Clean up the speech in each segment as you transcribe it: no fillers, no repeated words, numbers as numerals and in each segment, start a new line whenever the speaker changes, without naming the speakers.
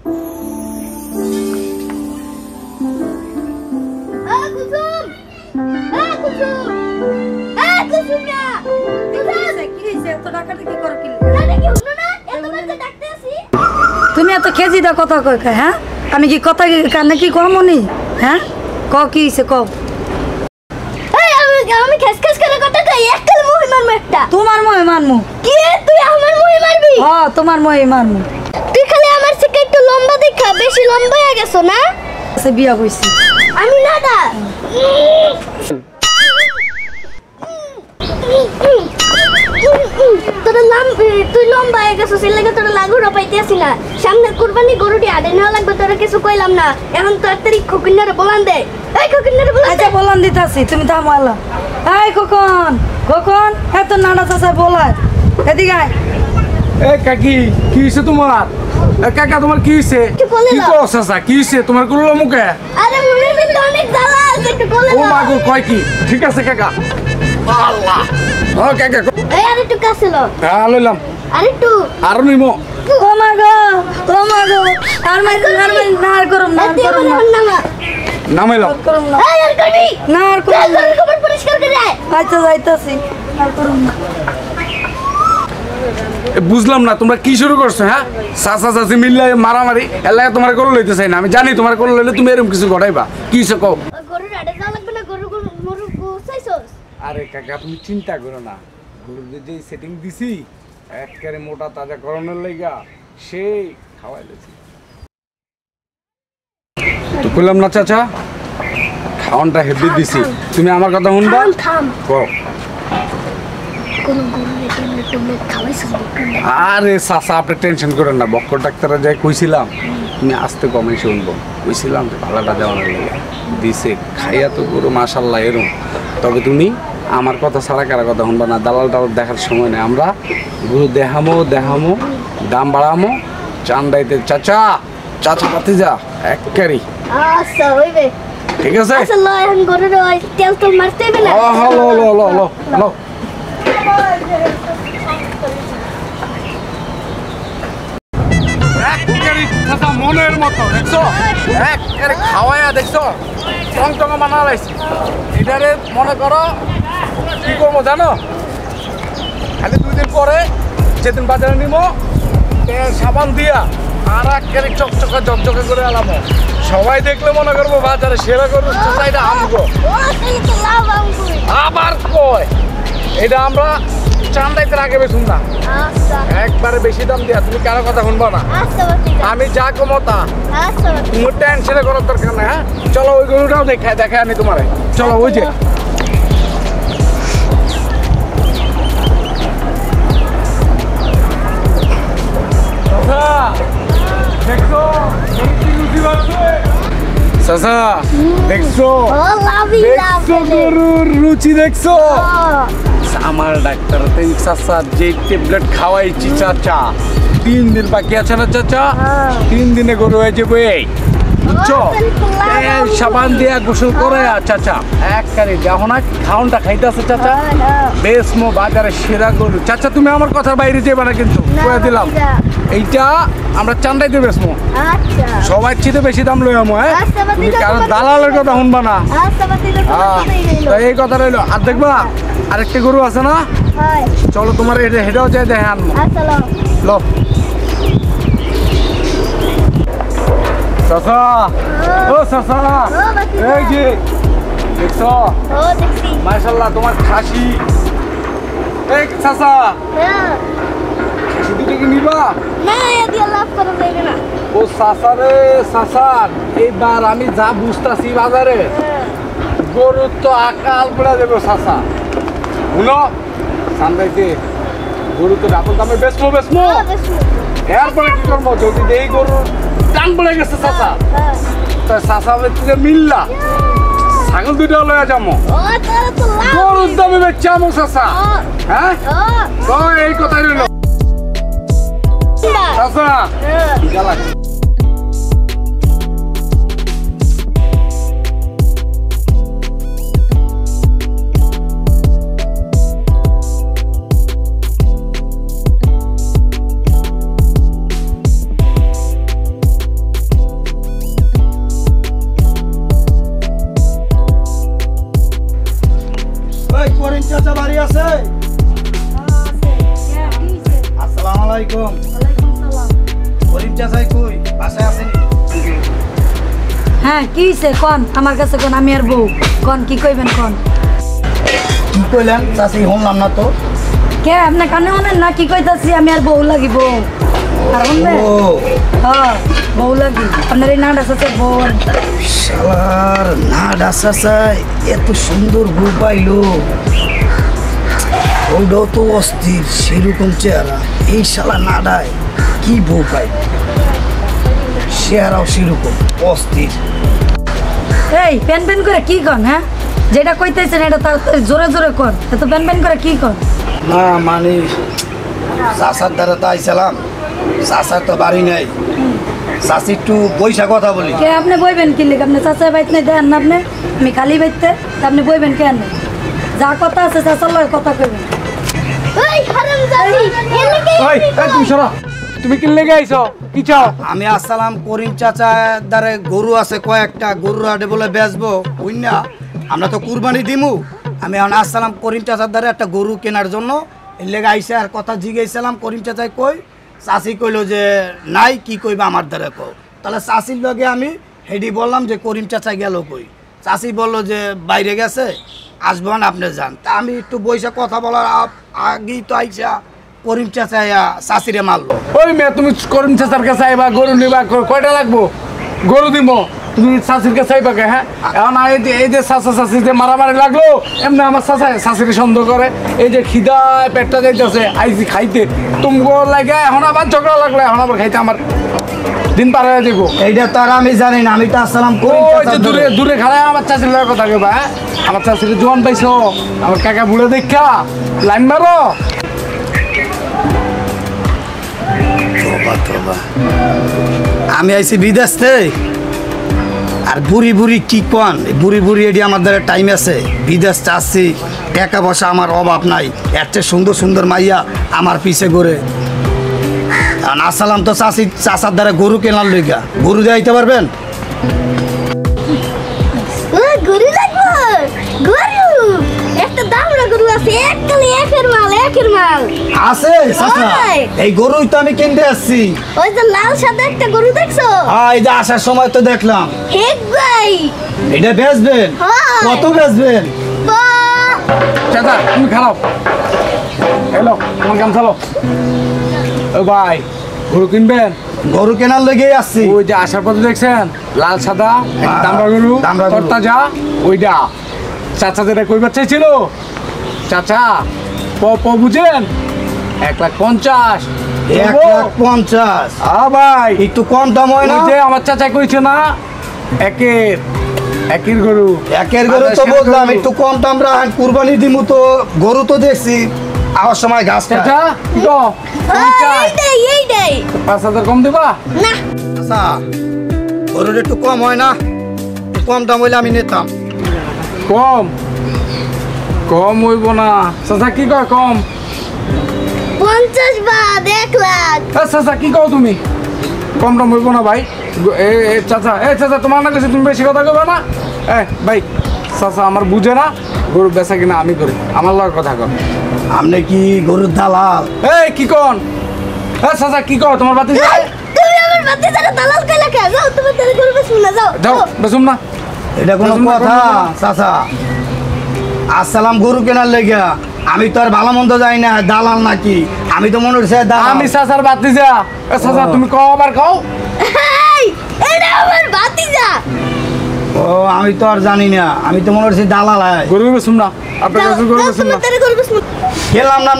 তুমি এত খেজি দা কথা কই খায় হ্যাঁ আমি কি কথা কানে কি কমনি হ্যাঁ ক কি হইছে ক
আমি খেস খেস করে কথা কই একটাল মুই মারমু একটা
তোমার মই মারমু
কি তুই আমার মুই মারবি
হ্যাঁ তোমার মই মারমু
তুই খালি আমার থেকে একটু লম্বা দেখা বেশি লম্বা হয়ে গেছো না
সে বিয়া কইছি
আমি না দা তোর তুই লম্বা হয়ে গেছো সেই লাগে তোর লাগুড়া পাইতেছি না সামনে কুরবানি গরুটি আড়ে নেওয়া লাগবে তোর কিছু কইলাম না এখন তাড়াতাড়ি খকিনারে বলান দে এই খকিনারে বলান
আচ্ছা বলান দিতাছি তুমি থামো আলা এই খোকন খোকন এত নানা চাচা বলায় এদিকে আয়
এ কাকি কি হইছে তোমার কাকা তোমার কি হইছে কি কও চাচা কি হইছে তোমার কুলো মুখে
আরে মনের ভিতরে অনেক জ্বালা আছে একটু কোলে
ও মাগো কয় কি ঠিক আছে কাকা আল্লাহ ও কাকা
এই আরে একটু কাছে লো
হ্যাঁ লইলাম
আরে একটু
আর নিমো
ও মা গো আর মাই নার করুম না
নামাইলাম
করুম না
এই আর করবি
না আর করুম না
কবর পরিষ্কার করে আয়
আচ্ছা যাইতাছি আর করুম না
বুঝলাম না তোমরা কি শুরু করছো হ্যাঁ চাচা চাচি মিললে মারামারি এলাকা তোমার করে লইতে চাই না আমি জানি তোমার করে লইলে তুমি এরকম কিছু ঘটাইবা কি হইছে কও
গরুর আড়ে যাওয়া লাগবে না গরু গরু গোছাইছস
আরে কাকা তুমি চিন্তা করো না গরুদের যে সেটিং দিছি একবারে মোটা তাজা করণের লাইগা সেই খাওয়াইলেছি তো কইলাম না চাচা খাওয়ানটা হেভি দিছি তুমি আমার কথা শুনবা
থাম
কও
কোন গরু টুমলে খাওয়াইছস
আরে চাচা আপনি টেনশন করেন না বক্কর ডাক্তারে যাই কইছিলাম তুমি আস্তে কমে শুনবো কইছিলাম যে ভালোটা দেওয়ানোর লাগে দিছে খাইয়া তো গরু মাশাল্লাহ এরম তবে তুমি আমার কথা ছাড়া কারা কথা শুনবা না দালাল টালাল দেখার সময় নেই আমরা গরু দেখামো দাম বাড়ামো চান্দাইতে চাচা পাতি যা এককারি
আচ্ছা হইবে
ঠিক আছে
আচ্ছা ল এখন গরুর ওই তেল তো মারতে হবে না
লো মনের মতো দেখছো একবারে খাওয়াইয়া দেখছো টং বানা লাইছি এটারে মনে করো কি করবো জানো খালি 2 দিন পরে যেদিন বাজারে নিবো তেল সাবান দিয়া আর একবারে চকচকা জকজকে করে আলামো সবাই দেখলে মনে করবো বাজারে সেরা করবো এটা আমগো আবার কয় এটা আমরা চান্দাইতে আগে বেশুন না একবারে বেশি দাম দিয়া তুমি কারো কথা শুনবো না আমি যা কমতা তুমি টেনশনে করার দরকার না হ্যাঁ চলো ওই গরুটাও দেখায় আনি তোমার চলো ওই যে চাচা দেখছো গরুর রুচি দেখছো আমার ডাক্তার চাচা যে ট্যাবলেট খাওয়াইছি চাচা 3 দিন বাকি আছে না চাচা 3 দিনে গরু হয়ে যাবে বুঝছো সাবান দিয়া গোসল করে চাচা একবারে দেখো না খাওনটা খাইতেছে চাচা বেশ মো বাজারে সেরা গরু চাচা তুমি আমার কথার বাইরে যাবে না কিন্তু করে দিলাম এইটা আমরা চান্দাইতে বেসমো সবাই চিতে বেশি দাম লই আমো হ্যাঁ তুমি কারণ দালালের কথা শুনবা না এই কথা রইলো আর দেখবা আরেকটা গরু আছে না চলো তোমার হেটাও যাই দেখে আনবো লো চাচা ও চাচা এই যে দেখছো মাশাআল্লাহ তোমার খাসি এই চাচা খাসি দুটো কি নিবা
না এদি লাভ করা যাবে না
ও চাচা রে চাচা এইবার আমি যা বুঝতাছি বাজারে গরু তো আকাল পড়া দেবো চাচা শুনো সান্দাইতে গরু তো ডাবল দামে বেচবো এরপরে কি করবো যদি এই গরু টান পড়ে গেছে চাচা তা চাচা থেকে মিললা ছাগল দুটো লয়ে যাবো গরুর দামে বেচছে আমো চাচা হ্যাঁ তো এই কথাই রইল চাচা
বাসায় আসেনি?
হ্যাঁ কি হইছে কোন আমার কাছে কোন আমি আর বউ কোন কি কইবেন কোন
কি কইলেন চাচি শুনলাম না তো।
কে আপনি কানে শুনেন না কি কইতাছি আমি আর বউ লাগি বউ আর শুনবে
ও
হ্যাঁ বউ লাগি আপনার এই নামটা আছে বউ
শালার না ডাসাসাই এত সুন্দর বউ পাইলো, ওটাও তো অস্থির সেরকম চেহারা। এই শালা নাডায় কি বউ পাই, চেহারাও সেরকম অস্থির।
এই প্যান প্যান করে কি কন হ্যাঁ যেটা কইতেছেন এটা তাড়াতাড়ি জোরে জোরে কর এত প্যান প্যান করে কি কন
না মানে চাষার দ্বারা তো আইসালাম, চাষার তো বাড়ি নাই, চাষি একটু বৈশা কথা বলি।
কে আপনি বইবেন কি লিখ আপনি চাচা বাইত নাই দেন না আপনি আমি খালি বাইতে আপনি বইবেন কেন যা কথা আছে চাচার লয় কথা কইবেন
ওই হারামজাদি
ওই তুমি সরো, তুমি কি লেগে আইছো কি চাও?
আমি আসসালাম করিম চাচা দ্বারে গরু আছে কয়েকটা, গরুর হাটে বলে বেচবো ওই না, আমরা তো কুরবানি দিমু। আমি এখন আসসালাম করিম চাচার দ্বারা একটা গরু কেনার জন্য এর লেগে আইসে আর কথা জিজ্ঞাসালাম করিম চাচাই কই, চাষি কইলো যে নাই কি কইবা আমার দ্বারা কও। তাহলে চাষির লগে আমি হেডি বললাম যে করিম চাচা গেল কই, চাষি বললো যে বাইরে গেছে আসবো না আপনি যান। তা আমি একটু বইসা কথা বলার আগেই তো আইসা করিম চাচা চাষিরে মারলো।
ওই মেয়ে তুমি করিম চাচার কাছে আইবা গরু নিবা কয়টা লাগবো গরু দিব তুমি চাষির কাছে আইবা কে? হ্যাঁ এখন এই যে চাচা চাষি যে মারামারি লাগলো এমনি আমার চাচা চাষিকে সন্দেহ করে, এই যে খিদায় পেটটা যাইতেছে আইসি খাইতে তুমি লাগে এখন আবার ঝগড়া লাগলো এখন আবার খাইতে আমার দিন পার হয়ে যাবো।
এইটা তো আর আমি জানি না, আমি তো আসসালাম করিম
ওই যে
চাচার
দূরে
দ্বারে।
দূরে খালায় আমার চাষির লাগে কথা কেবা। হ্যাঁ আমার চাষির জোয়ান পাইছো আমার কাকা বুড়ে দেখা লাইন মারো।
তোবা তোবা, আমি আইছি বিদেশ থেকে আর বুড়ি বুড়ি কি কন বুড়ি বুড়ি এটি আমার দ্বারা টাইম আছে, বিদেশ চাচ্ছি টাকা পয়সা আমার অভাব নাই, একটা সুন্দর সুন্দর মাইয়া আমার পিছে ঘুরে। আসসালাম তো চাষি চাষার দ্বারা গরু কেনার লইগা, গরু যাইতে পারবেন?
ও গরু লাগবো গরু একটা দামড়া গরু আছে এককালে একের মাল
আছে চাচা,
ওই।
এই গরুই তো আমি কিনতে আসছি।
ওই যে লাল সাদা একটা গরু দেখছো
এই যে আসার সময় তো দেখলাম,
হেক ভাই
এটা বেচবেন?
হ্যাঁ।
কত বেচবেন?
চাচা তুমি খারাপ হ্যালো আমার কাম চালো। ও ভাই গরু কিনবেন?
গরু কেনার লেগেই আসছি।
ওই যে আসার পথে দেখছেন লাল সাদা একটা দামড়া গরু
দামড়া গরু।
তরতাজা ওইটা চাচা যেটা কইবার চাইছিল চাচা বুঝেন 1,50,000
1,50,000
ভাই
একটু কম দাম হয় না?
ওই যে আমার চাচা কইছে না একের গরু
একের গরু তো বললাম একটু কম দাম রাখেন, কুরবানি দিমু তো গরু তো দেখছি আওয়ার সময় ঘাস
চাচা তো
এইটাই
5,000 কম দিবা?
না
আচ্ছা গরুর একটু কম হয় না? একটু কম দাম হইলে আমি নিতাম।
কম হইব না চাচা কি কয় কম?
50 বাদ 1 লাখ
চাচা কি কও তুমি কম দাম হইব না ভাই? চাচা তোমার না কাছে তুমি বেশি কথা কবে না। ভাই চাচা আমার বুঝে না গরু বেচা কিনা আমি করি আমার লগে কথা কর।
আপনি কি গরুর দালাল?
কি কন চাচা কি কও তোমার বাতি
এই, তুমি আমার বাতি যারা দালাল কইলা কে যাও তুমি তারে গরু বেচু না যাও
যাও বেসুম না।
এটা কোনো
বেচুম না,
কথা
বেচুম না।
চাচা? আসসালাম গরু কেনার লেগে আমি তো আর ভালো মন্দ যাই না, দালাল নাকি? আমি তো মনে হচ্ছে দালাল।
আমি চাচার বাতি যা চাচা তুমি কও আবার কও।
এই এটা আমার বাতিজা
ও আমি তো আর জানি না, আমি তো মনে হচ্ছে দালাল।
গরু বেসুম না আপনার
যাও
কাছে গরু
যাও,
বেসুম
তুমি
না।
তারে গরু বেচু
খেলাম না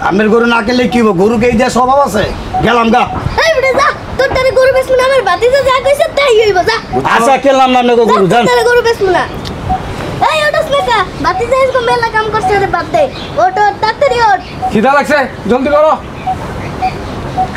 আপনার গরু না খেলে কি হবো? গরুকে এই দেওয়ার স্বভাব আছে, গেলাম গা।
এই বেটা যা তোর তারে গরু বেচু না আমার বাতিজা যা কইছে তাই হইব যা
আচ্ছা খেলাম না আপনাকে গরু
যা,
যান।
তোর তারে গরু বেচু না এই ওটাস লেখা বাতিজা এসে মেলা কাম করছে রে বাদ দে ওটা তাড়াতাড়ি ওঠ
খিদা লাগছে জলদি করো।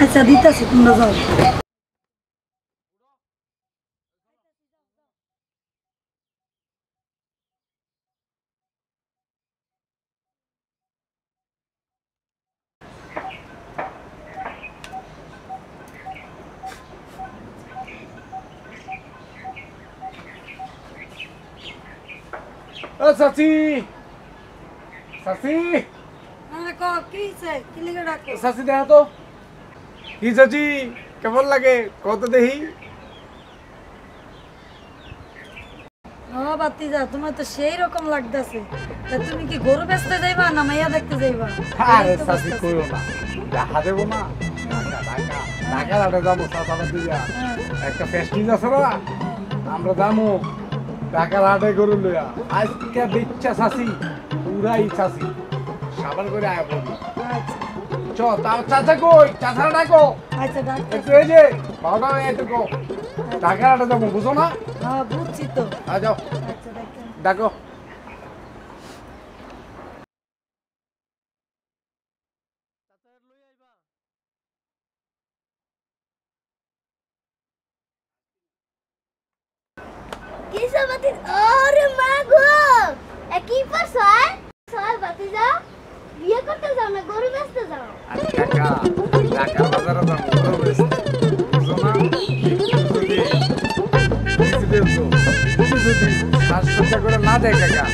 আচ্ছা দিতেছি তোমরা যাও
চাচি চাচি
হ্যাঁ ক কি হইছে কি লিগে ডাকো
চাচি দেখা তো কি চাচি কেমন লাগে কত দেখি?
ও বাতিজা তোমার তো সেই রকম লাগতেছে। তা তুমি কি গরু বেচতে যাইবা না মাইয়া দেখতে যাইবা?
আরে চাচি কইও না, দেখা দেবো না। ঢাকা হাটে যাবো চাচারা দিয়া, একটা ফেস্টিভ আছে না, আমরা যাবো ঢাকার হাটে গরু লইয়া। আজকে দিচ্ছা চাচি, পুরাই চাচি সাবান করে আয়া পড়বো।
আচ্ছা
চ তাও চাচা কই, চাচারা ডাকো
আচ্ছা ডাক্তার।
একটু, এই যে বাবা এটুকু ঢাকার হাটে যাবো, বুঝো না?
হ্যাঁ বুঝছি তো।
যাও
আচ্ছা ডাক্তার।
ডাকো।
কিসে বাতি? আরে মা গো, কি করছ? সর বাতিজা, বিয়ে করতে যাও না গরু বেচতে যাও?
আরে কাকা, ঢাকার বাজারে যাবো গরু বেচতে, বুঝো না? যদি সাজসজ্জা করে না দেয় কাকা,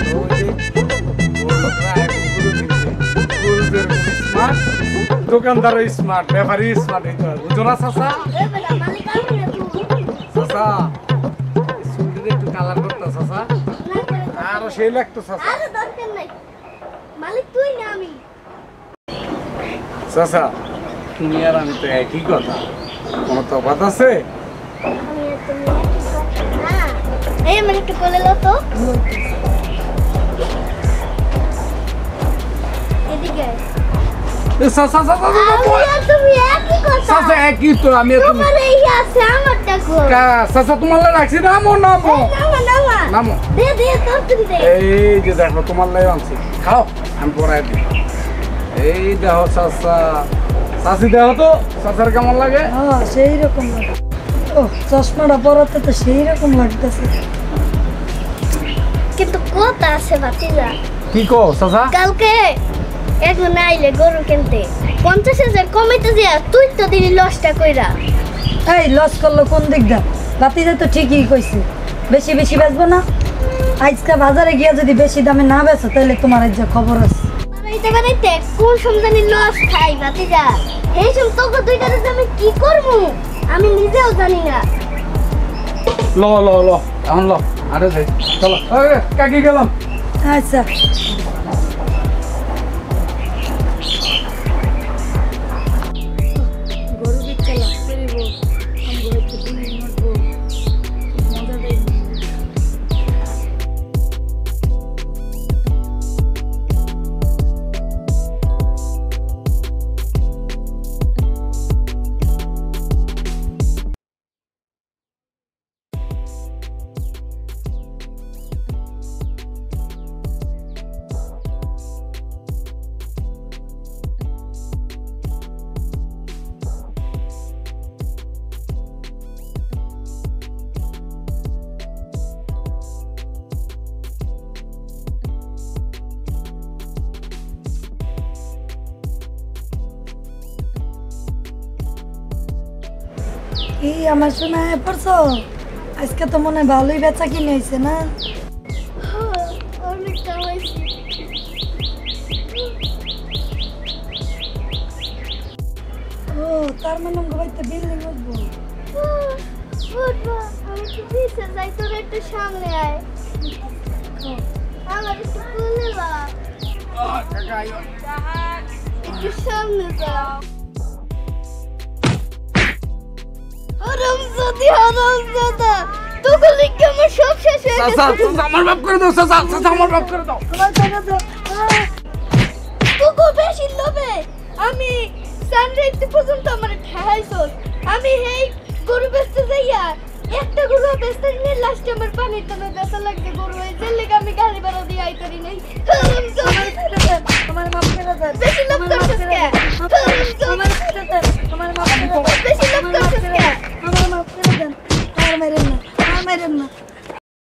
তো ওই যে বড় লোকরা এখন গরু কিনছে, গরুদের স্মার্ট, দোকানদারও স্মার্ট, ব্যাপারী স্মার্ট, এই তো বুঝো না চাচা?
এ বেটা মালিক আসবে না তুই?
চাচা চুলটা একটু কালার করতো চাচা,
না করে দাও।
আরো সেই লাগতো চাচা।
আরে দরকার নাই, মালিক তুই না আমি।
চাচা তুমি আর আমি তো একই কথা, কোনো তফাৎ আছে?
আমি আর তুমি না। এই মানে একটু কোলে লো তো। এদিকে
চাচা চাচা
আমি আর তুমি একই কথা।
চাচা একই তো, আমি আর তুমি।
তোমার এই আছে আমারটা কো।
চাচা তোমার লাগে রাখছি, নামো নামো
নামা নামা
নামো।
দে দে তোর তুমি দে।
এই যে দেখো তোমার লাগে আনছি, খাও আমি পড়াই দিই। এই দেখো চাচা, চাচি দেখো তো চাচার কেমন লাগে?
হ্যাঁ সেই রকম লাগে। ও চশমাটা পরাতে তো সেই রকম লাগতেছে।
কিন্তু কথা আছে ভাতিজা,
কি কো চাচা?
কালকে এখন আইলে গরু কিনতে 50,000 কমাইতে যা তুই তো দিলি লসটা কইরা।
এই লস করলো কোন দিকটা? বাতিজা তো ঠিকই কইছে, বেশি বেশি বেচবো না। আজকে বাজারে গিয়া যদি বেশি দামে না বেচো তাহলে তোমার এই যে খবর আছে।
বানাইতে বানাইতে কোন সমজানি লস খাই ভাতিজা, এই সব তোকে দুইটার আমি কি করবো আমি নিজেও জানি না।
ল ল ল এখন ল, আরে যাই চলো। কাকি গেলাম।
আচ্ছা গরু বিচ্ছা লাভ করিব, আমি হয়তো দিন মরবো, মজা দেয়। কি আমার শোনা পড়ছো? আজকে তো মনে হয় ভালোই বেচা কিনে হয়েছে না?
অনেকটা হয়েছে।
ও তার মানে বাড়িতে বিল্ডিং উঠবো।
উঠবো, আমি তো পিছে যাই, তোর একটু সামনে আয়, আমার একটু কোলে বা একটু সামনে যাও। হারামজাদি হারামজাদা, তোকে লিখে আমার সব শেষ হয়ে গেছে।
চাচা চাচা আমার বাপ করে দাও, চাচা চাচা আমার বাপ করে দাও।
তোমার টাকা দাও।
তোকে বেশি লোভে আমি সানরাইজ পর্যন্ত আমার ঠাহাইছস। আমি এই গরু বেচতে যাইয়া একটা গরু বেচতে নিয়ে লাস্টে আমার পানির টানে ব্যথা লাগছে, গরু হয়ে যে লেগে আমি গাড়ি ভাড়া দিয়ে আইতারি নাই।
আমার মাপ করে দেন।
বেশি লোভ